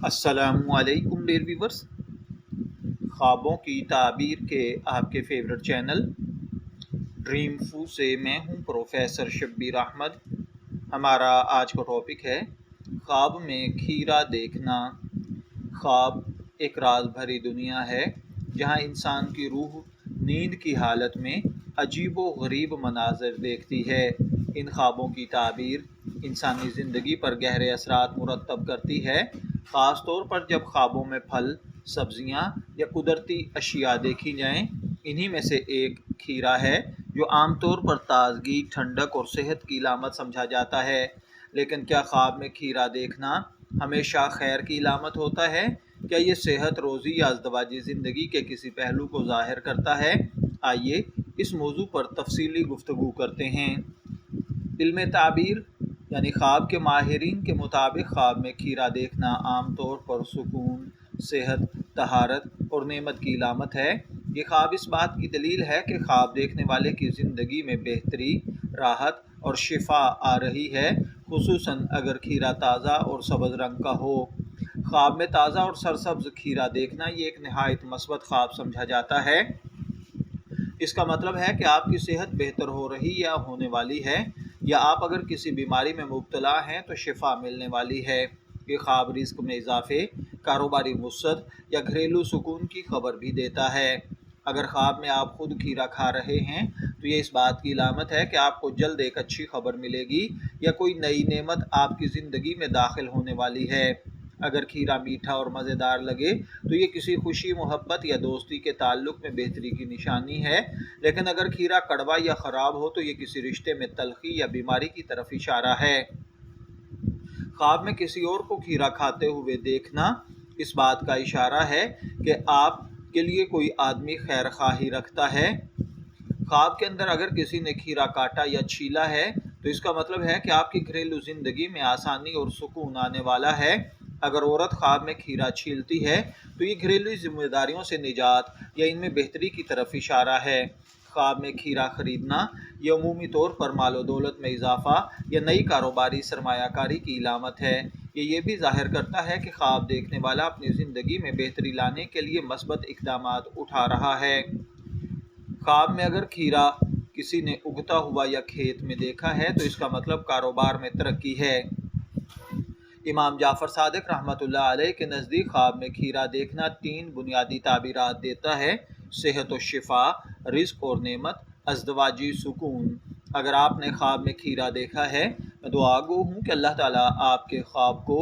السلام علیکم dear viewers, خوابوں کی تعبیر کے آپ کے فیورٹ چینل ڈریم فو سے میں ہوں پروفیسر شبیر احمد۔ ہمارا آج کا ٹاپک ہے خواب میں کھیرا دیکھنا۔ خواب ایک راز بھری دنیا ہے جہاں انسان کی روح نیند کی حالت میں عجیب و غریب مناظر دیکھتی ہے۔ ان خوابوں کی تعبیر انسانی زندگی پر گہرے اثرات مرتب کرتی ہے، خاص طور پر جب خوابوں میں پھل، سبزیاں یا قدرتی اشیاء دیکھی جائیں۔ انہی میں سے ایک کھیرا ہے، جو عام طور پر تازگی، ٹھنڈک اور صحت کی علامت سمجھا جاتا ہے۔ لیکن کیا خواب میں کھیرا دیکھنا ہمیشہ خیر کی علامت ہوتا ہے؟ کیا یہ صحت، روزی یا ازدواجی زندگی کے کسی پہلو کو ظاہر کرتا ہے؟ آئیے اس موضوع پر تفصیلی گفتگو کرتے ہیں۔ علم تعبیر یعنی خواب کے ماہرین کے مطابق خواب میں کھیرا دیکھنا عام طور پر سکون، صحت، طہارت اور نعمت کی علامت ہے۔ یہ خواب اس بات کی دلیل ہے کہ خواب دیکھنے والے کی زندگی میں بہتری، راحت اور شفا آ رہی ہے، خصوصاً اگر کھیرا تازہ اور سبز رنگ کا ہو۔ خواب میں تازہ اور سرسبز کھیرا دیکھنا یہ ایک نہایت مثبت خواب سمجھا جاتا ہے۔ اس کا مطلب ہے کہ آپ کی صحت بہتر ہو رہی یا ہونے والی ہے، یا آپ اگر کسی بیماری میں مبتلا ہیں تو شفا ملنے والی ہے۔ یہ خواب رزق میں اضافے، کاروباری وسعت یا گھریلو سکون کی خبر بھی دیتا ہے۔ اگر خواب میں آپ خود کھیرا کھا رہے ہیں تو یہ اس بات کی علامت ہے کہ آپ کو جلد ایک اچھی خبر ملے گی یا کوئی نئی نعمت آپ کی زندگی میں داخل ہونے والی ہے۔ اگر کھیرا میٹھا اور مزیدار لگے تو یہ کسی خوشی، محبت یا دوستی کے تعلق میں بہتری کی نشانی ہے، لیکن اگر کھیرا کڑوا یا خراب ہو تو یہ کسی رشتے میں تلخی یا بیماری کی طرف اشارہ ہے۔ خواب میں کسی اور کو کھیرا کھاتے ہوئے دیکھنا اس بات کا اشارہ ہے کہ آپ کے لیے کوئی آدمی خیر خواہی رکھتا ہے۔ خواب کے اندر اگر کسی نے کھیرا کاٹا یا چھیلا ہے تو اس کا مطلب ہے کہ آپ کی گھریلو زندگی میں آسانی اور سکون آنے والا ہے۔ اگر عورت خواب میں کھیرا چھیلتی ہے تو یہ گھریلو ذمہ داریوں سے نجات یا ان میں بہتری کی طرف اشارہ ہے۔ خواب میں کھیرا خریدنا یہ عمومی طور پر مال و دولت میں اضافہ یا نئی کاروباری سرمایہ کاری کی علامت ہے۔ یہ بھی ظاہر کرتا ہے کہ خواب دیکھنے والا اپنی زندگی میں بہتری لانے کے لیے مثبت اقدامات اٹھا رہا ہے۔ خواب میں اگر کھیرا کسی نے اگتا ہوا یا کھیت میں دیکھا ہے تو اس کا مطلب کاروبار میں ترقی ہے۔ امام جعفر صادق رحمۃ اللہ علیہ کے نزدیک خواب میں کھیرا دیکھنا 3 بنیادی تعبیرات دیتا ہے: صحت و شفا، رزق اور نعمت، ازدواجی سکون۔ اگر آپ نے خواب میں کھیرا دیکھا ہے، میں دعا گو ہوں کہ اللہ تعالیٰ آپ کے خواب کو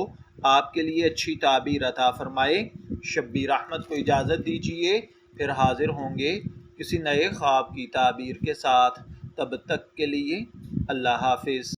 آپ کے لیے اچھی تعبیر عطا فرمائے۔ شبیر احمد کو اجازت دیجیے، پھر حاضر ہوں گے کسی نئے خواب کی تعبیر کے ساتھ۔ تب تک کے لیے اللہ حافظ۔